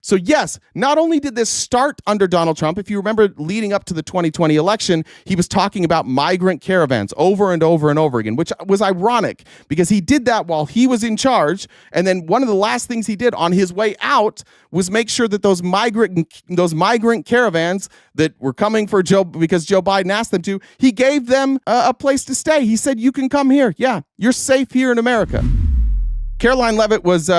So yes, not only did this start under Donald Trump, if you remember leading up to the 2020 election, he was talking about migrant caravans over and over and over again, which was ironic because he did that while he was in charge. And then one of the last things he did on his way out was make sure that those migrant caravans that were coming for Joe, because Joe Biden asked them to, he gave them a place to stay. He said, you can come here. Yeah, you're safe here in America. Caroline Leavitt was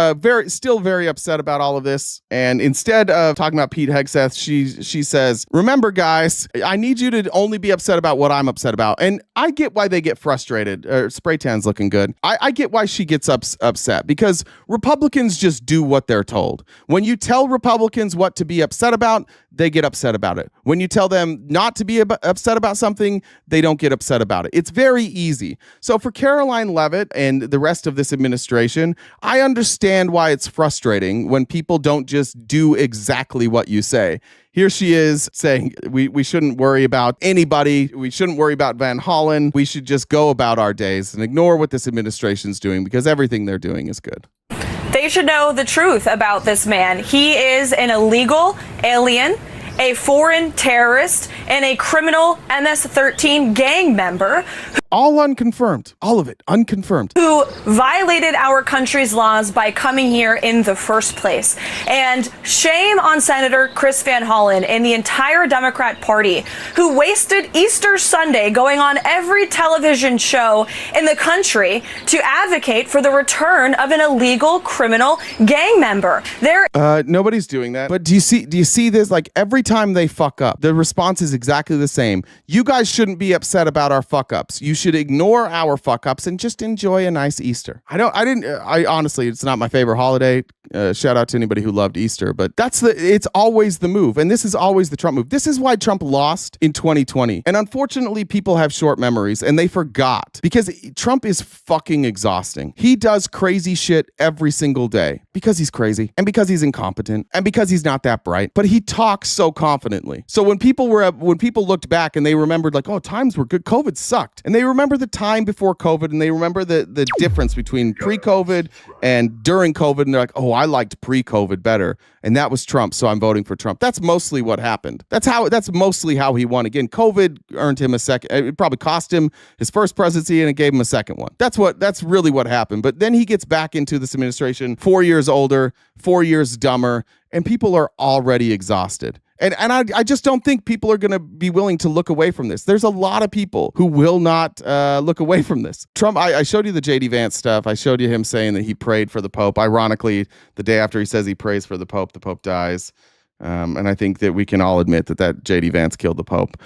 still very upset about all of this. And instead of talking about Pete Hegseth, she says, remember, guys, I need you to only be upset about what I'm upset about. And I get why they get frustrated. Spray tan's looking good. I get why she gets upset, because Republicans just do what they're told. When you tell Republicans what to be upset about, they get upset about it. When you tell them not to be upset about something, they don't get upset about it. It's very easy. So for Caroline Leavitt and the rest of this administration, I understand why it's frustrating when people don't just do exactly what you say. Here she is saying we shouldn't worry about anybody. We shouldn't worry about Van Hollen. We should just go about our days and ignore what this administration's doing because everything they're doing is good. They should know the truth about this man. He is an illegal alien, a foreign terrorist, and a criminal MS-13 gang member. All unconfirmed. All of it unconfirmed. Who violated our country's laws by coming here in the first place. And shame on Senator Chris Van Hollen and the entire Democrat Party, who wasted Easter Sunday going on every television show in the country to advocate for the return of an illegal criminal gang member. Nobody's doing that. But do you see this? Like every time they fuck up, the response is exactly the same. You guys shouldn't be upset about our fuck ups. You should ignore our fuck ups and just enjoy a nice Easter. I honestly, it's not my favorite holiday. Shout out to anybody who loved Easter, but it's always the move. And this is always the Trump move. This is why Trump lost in 2020. And unfortunately, people have short memories and they forgot because Trump is fucking exhausting. He does crazy shit every single day because he's crazy and because he's incompetent and because he's not that bright, but he talks so confidently. So when people looked back and they remembered like, oh, times were good. COVID sucked. And they remember the time before COVID and they remember the difference between pre-COVID and during COVID. And they're like, oh, I liked pre-COVID better. And that was Trump. So I'm voting for Trump. That's mostly what happened. That's mostly how he won. Again, COVID earned him a second. It probably cost him his first presidency and it gave him a second one. That's really what happened. But then he gets back into this administration 4 years older, 4 years dumber, and people are already exhausted. And I just don't think people are going to be willing to look away from this. There's a lot of people who will not look away from this. Trump, I showed you the J.D. Vance stuff. I showed you him saying that he prayed for the Pope. Ironically, the day after he says he prays for the Pope dies. And I think that we can all admit that J.D. Vance killed the Pope.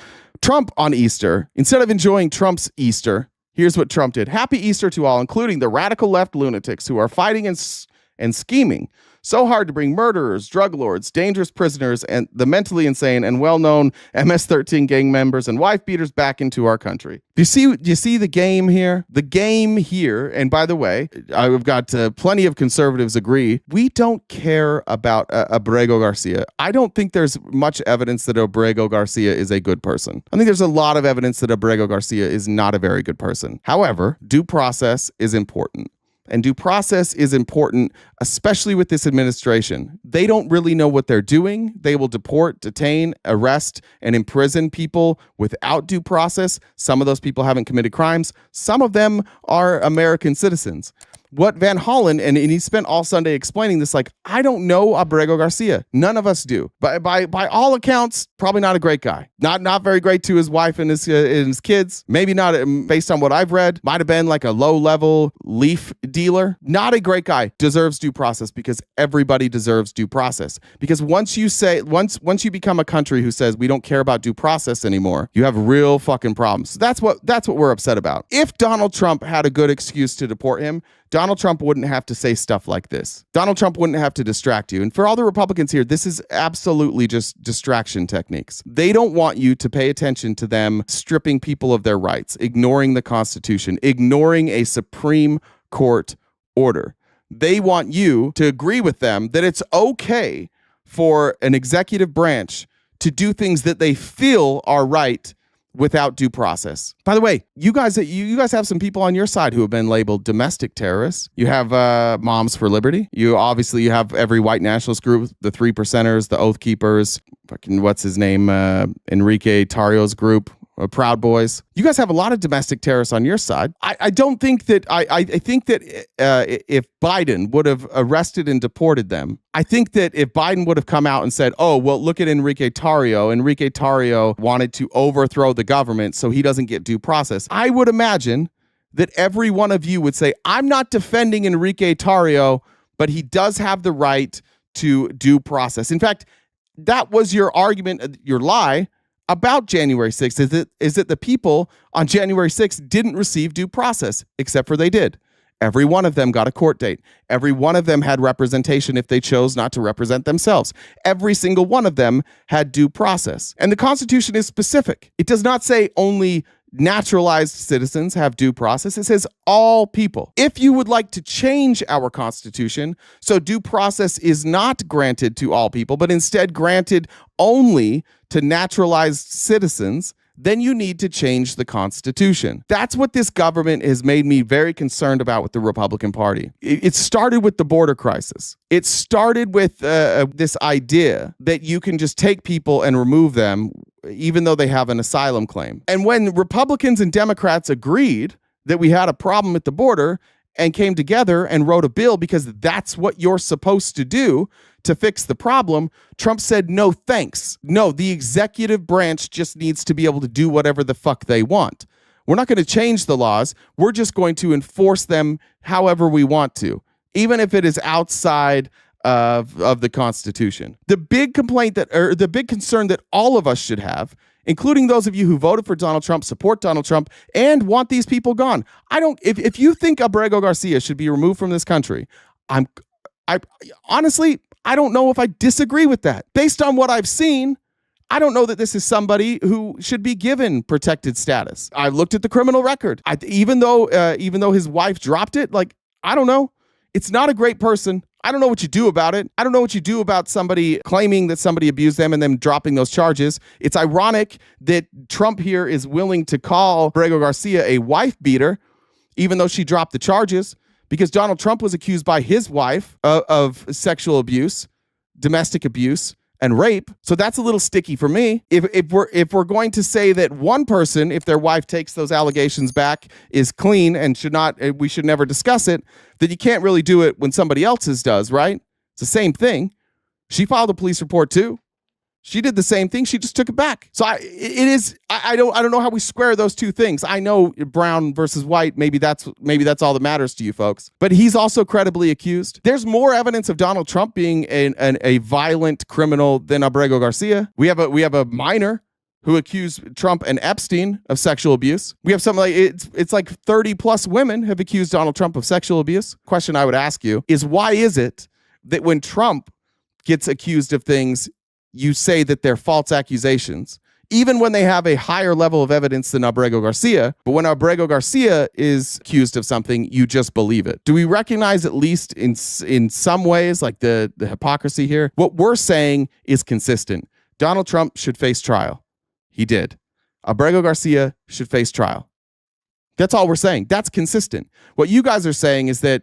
Trump on Easter, instead of enjoying Trump's Easter, here's what Trump did. Happy Easter to all, including the radical left lunatics who are fighting and scheming so hard to bring murderers, drug lords, dangerous prisoners, and the mentally insane and well-known MS-13 gang members and wife beaters back into our country. Do you see the game here? The game here, and by the way, I've got plenty of conservatives agree, we don't care about Abrego Garcia. I don't think there's much evidence that Abrego Garcia is a good person. I think there's a lot of evidence that Abrego Garcia is not a very good person. However, due process is important. And due process is important, especially with this administration. They don't really know what they're doing. They will deport, detain, arrest, and imprison people without due process. Some of those people haven't committed crimes. Some of them are American citizens. What Van Hollen, and he spent all Sunday explaining this, like, I don't know Abrego Garcia. None of us do. By all accounts, probably not a great guy. Not very great to his wife and his kids. Maybe not, based on what I've read. Might have been like a low-level leaf dealer. Not a great guy. Deserves due process because everybody deserves due process. Because once you become a country who says we don't care about due process anymore, you have real fucking problems. That's what we're upset about. If Donald Trump had a good excuse to deport him, Donald Trump wouldn't have to say stuff like this. Donald Trump wouldn't have to distract you. And for all the Republicans here, this is absolutely just distraction techniques. They don't want you to pay attention to them stripping people of their rights, ignoring the Constitution, ignoring a Supreme Court order. They want you to agree with them that it's okay for an executive branch to do things that they feel are right without due process. By the way, you guys have some people on your side who have been labeled domestic terrorists. You have Moms for Liberty. You have every white nationalist group, the Three Percenters, the Oath Keepers, fucking what's his name, Enrique Tarrio's group. Proud Boys. You guys have a lot of domestic terrorists on your side. I don't think that I think that if Biden would have arrested and deported them, I think that if Biden would have come out and said, oh, well, look at Enrique Tarrio wanted to overthrow the government so he doesn't get due process. I would imagine that every one of you would say, I'm not defending Enrique Tarrio, but he does have the right to due process. In fact, that was your argument, your lie about January 6th, is that the people on January 6th didn't receive due process, except for they did. Every one of them got a court date. Every one of them had representation if they chose not to represent themselves. Every single one of them had due process. And the Constitution is specific. It does not say only naturalized citizens have due process. It says all people. If you would like to change our Constitution so due process is not granted to all people, but instead granted only to naturalized citizens, then you need to change the Constitution. That's what this government has made me very concerned about with the Republican Party. It started with the border crisis. It started with this idea that you can just take people and remove them even though they have an asylum claim. And when Republicans and Democrats agreed that we had a problem at the border and came together and wrote a bill because that's what you're supposed to do to fix the problem, Trump said, no, thanks. No, the executive branch just needs to be able to do whatever the fuck they want. We're not going to change the laws. We're just going to enforce them however we want to, even if it is outside of the Constitution. The big complaint the big concern that all of us should have, including those of you who voted for Donald Trump, support Donald Trump, and want these people gone. If you think Abrego Garcia should be removed from this country, I honestly, I don't know if I disagree with that. Based on what I've seen, I don't know that this is somebody who should be given protected status. I looked at the criminal record. Even though his wife dropped it, I don't know. It's not a great person. I don't know what you do about it. I don't know what you do about somebody claiming that somebody abused them and then dropping those charges. It's ironic that Trump here is willing to call Abrego Garcia a wife beater, even though she dropped the charges, because Donald Trump was accused by his wife of sexual abuse, domestic abuse, and rape. So that's a little sticky for me. If we're going to say that one person, if their wife takes those allegations back, is clean and we should never discuss it, then you can't really do it when somebody else's does, right? It's the same thing. She filed a police report too. She did the same thing. She just took it back. So I don't know how we square those two things. I know brown versus white. Maybe that's all that matters to you folks. But he's also credibly accused. There's more evidence of Donald Trump being a violent criminal than Abrego Garcia. We have a minor who accused Trump and Epstein of sexual abuse. We have something like it's like 30 plus women have accused Donald Trump of sexual abuse. Question I would ask you is, why is it that when Trump gets accused of things, you say that they're false accusations, even when they have a higher level of evidence than Abrego Garcia? But when Abrego Garcia is accused of something, you just believe it. Do we recognize, at least in some ways, like the hypocrisy here? What we're saying is consistent. Donald Trump should face trial. He did. Abrego Garcia should face trial. That's all we're saying. That's consistent. What you guys are saying is that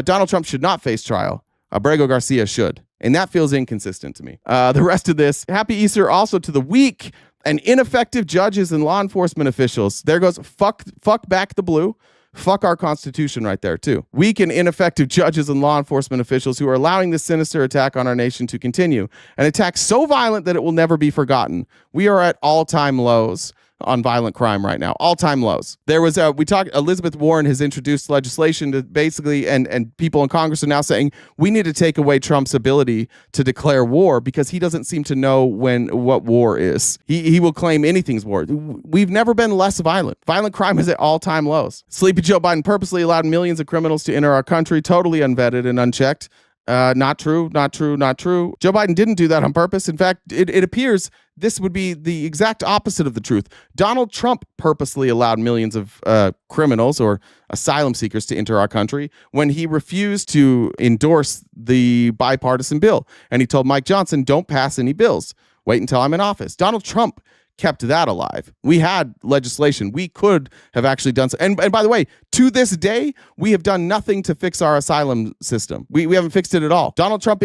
Donald Trump should not face trial. Abrego Garcia should. And that feels inconsistent to me. The rest of this, happy Easter also to the weak and ineffective judges and law enforcement officials. There goes fuck back the blue. Fuck our Constitution right there too. Weak and ineffective judges and law enforcement officials who are allowing this sinister attack on our nation to continue. An attack so violent that it will never be forgotten. We are at all-time lows on violent crime right now, all-time lows. There was Elizabeth Warren has introduced legislation to basically, and people in Congress are now saying we need to take away Trump's ability to declare war because he doesn't seem to know what war is. He will claim anything's war. We've never been less violent. Violent crime is at all-time lows. Sleepy Joe Biden purposely allowed millions of criminals to enter our country, totally unvetted and unchecked. Not true. Joe Biden didn't do that on purpose. In fact, it appears this would be the exact opposite of the truth. Donald Trump purposely allowed millions of criminals or asylum seekers to enter our country when he refused to endorse the bipartisan bill. And he told Mike Johnson, don't pass any bills. Wait until I'm in office. Donald Trump kept that alive. We had legislation. We could have actually done so. And by the way, to this day, we have done nothing to fix our asylum system. We haven't fixed it at all. Donald Trump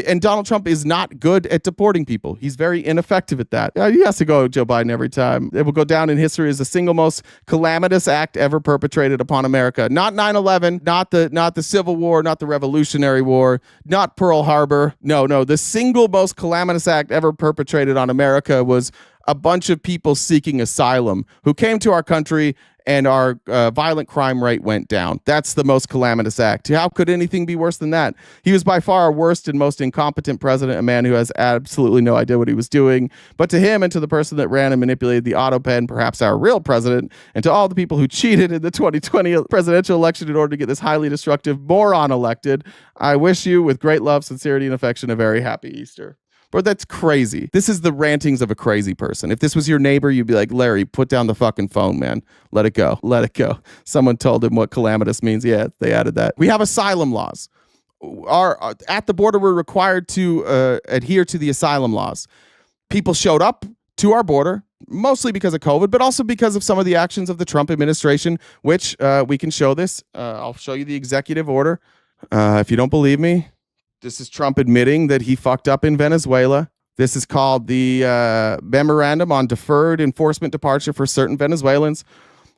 is not good at deporting people. He's very ineffective at that. He has to go Joe Biden every time. It will go down in history as the single most calamitous act ever perpetrated upon America. Not 9/11, not the Civil War, not the Revolutionary War, not Pearl Harbor. No, the single most calamitous act ever perpetrated on America was a bunch of people seeking asylum who came to our country, and our violent crime rate went down. That's the most calamitous act. How could anything be worse than that? He was by far our worst and most incompetent president, a man who has absolutely no idea what he was doing. But to him and to the person that ran and manipulated the auto pen, perhaps our real president, and to all the people who cheated in the 2020 presidential election in order to get this highly destructive moron elected, I wish you, with great love, sincerity, and affection, a very happy Easter. But that's crazy. This is the rantings of a crazy person. If this was your neighbor, you'd be like, Larry, put down the fucking phone, man. Let it go. Let it go. Someone told him what calamitous means. Yeah, they added that. We have asylum laws. At the border, we're required to adhere to the asylum laws. People showed up to our border, mostly because of COVID, but also because of some of the actions of the Trump administration, which we can show this. I'll show you the executive order. If you don't believe me, this is Trump admitting that he fucked up in Venezuela. This is called the Memorandum on Deferred Enforcement Departure for Certain Venezuelans.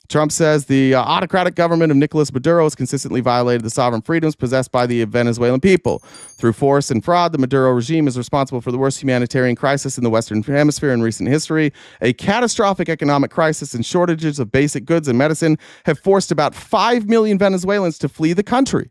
Trump says the autocratic government of Nicolas Maduro has consistently violated the sovereign freedoms possessed by the Venezuelan people. Through force and fraud, the Maduro regime is responsible for the worst humanitarian crisis in the Western Hemisphere in recent history. A catastrophic economic crisis and shortages of basic goods and medicine have forced about 5 million Venezuelans to flee the country.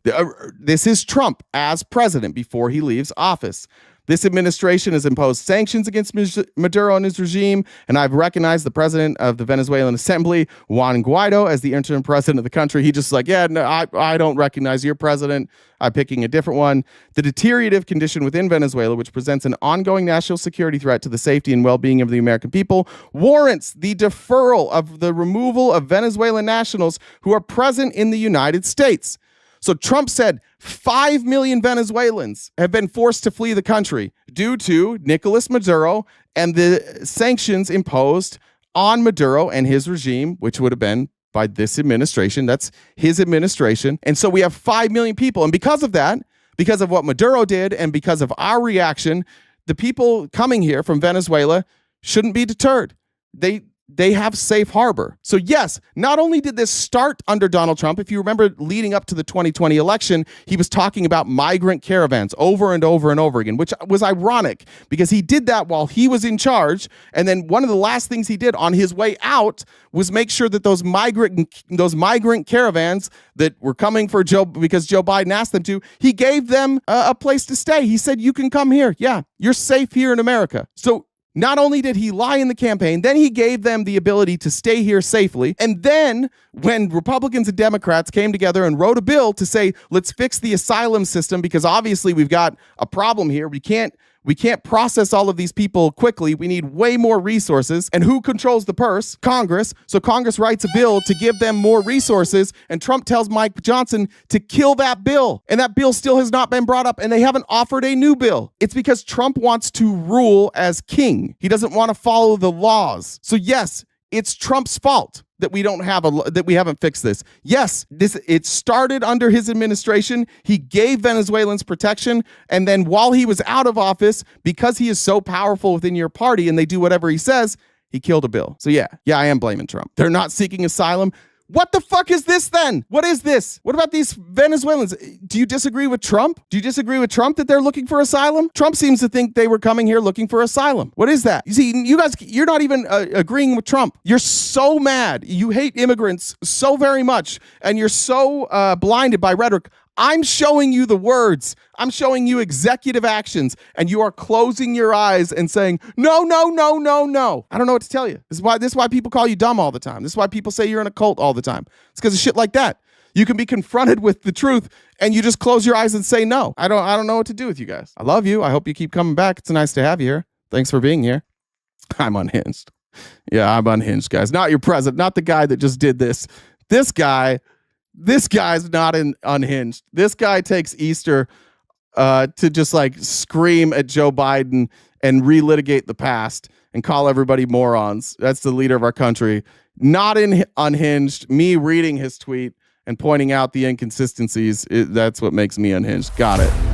This is Trump as president before he leaves office. This administration has imposed sanctions against Maduro and his regime, and I've recognized the president of the Venezuelan Assembly, Juan Guaido, as the interim president of the country. He just like, yeah, no, I don't recognize your president. I'm picking a different one. The deteriorative condition within Venezuela, which presents an ongoing national security threat to the safety and well-being of the American people, warrants the deferral of the removal of Venezuelan nationals who are present in the United States. So Trump said 5 million Venezuelans have been forced to flee the country due to Nicolas Maduro and the sanctions imposed on Maduro and his regime, which would have been by this administration. That's his administration. And so we have 5 million people. And because of that, because of what Maduro did and because of our reaction, the people coming here from Venezuela shouldn't be deterred. They have safe harbor. So yes, not only did this start under Donald Trump, if you remember leading up to the 2020 election, he was talking about migrant caravans over and over and over again, which was ironic because he did that while he was in charge. And then one of the last things he did on his way out was make sure that those migrant caravans that were coming for Joe, because Joe Biden asked them to, he gave them a place to stay. He said, you can come here. Yeah, you're safe here in America. So not only did he lie in the campaign, then he gave them the ability to stay here safely. And then when Republicans and Democrats came together and wrote a bill to say, let's fix the asylum system because obviously we've got a problem here. We can't process all of these people quickly. We need way more resources. And who controls the purse? Congress. So Congress writes a bill to give them more resources. And Trump tells Mike Johnson to kill that bill. And that bill still has not been brought up. And they haven't offered a new bill. It's because Trump wants to rule as king. He doesn't want to follow the laws. So yes, it's Trump's fault that we haven't fixed this. Yes, it started under his administration. He gave Venezuelans protection, and then while he was out of office, because he is so powerful within your party and they do whatever he says, he killed a bill. So yeah, I am blaming Trump. They're not seeking asylum. What the fuck is this then? What is this? What about these Venezuelans? Do you disagree with Trump? Do you disagree with Trump that they're looking for asylum? Trump seems to think they were coming here looking for asylum. What is that? You see, you guys, you're not even agreeing with Trump. You're so mad. You hate immigrants so very much, and you're so blinded by rhetoric. I'm showing you the words. I'm showing you executive actions, and you are closing your eyes and saying, no, no, no, no, no. I don't know what to tell you. This is why people call you dumb all the time. This is why people say you're in a cult all the time. It's because of shit like that. You can be confronted with the truth, and you just close your eyes and say no. I don't know what to do with you guys. I love you. I hope you keep coming back. It's nice to have you here. Thanks for being here. I'm unhinged. Yeah, I'm unhinged, guys. Not your president, not the guy that just did this. This guy's not unhinged. This guy takes Easter to just like scream at Joe Biden and relitigate the past and call everybody morons. That's the leader of our country. Not unhinged. Me reading his tweet and pointing out the inconsistencies, that's what makes me unhinged. Got it.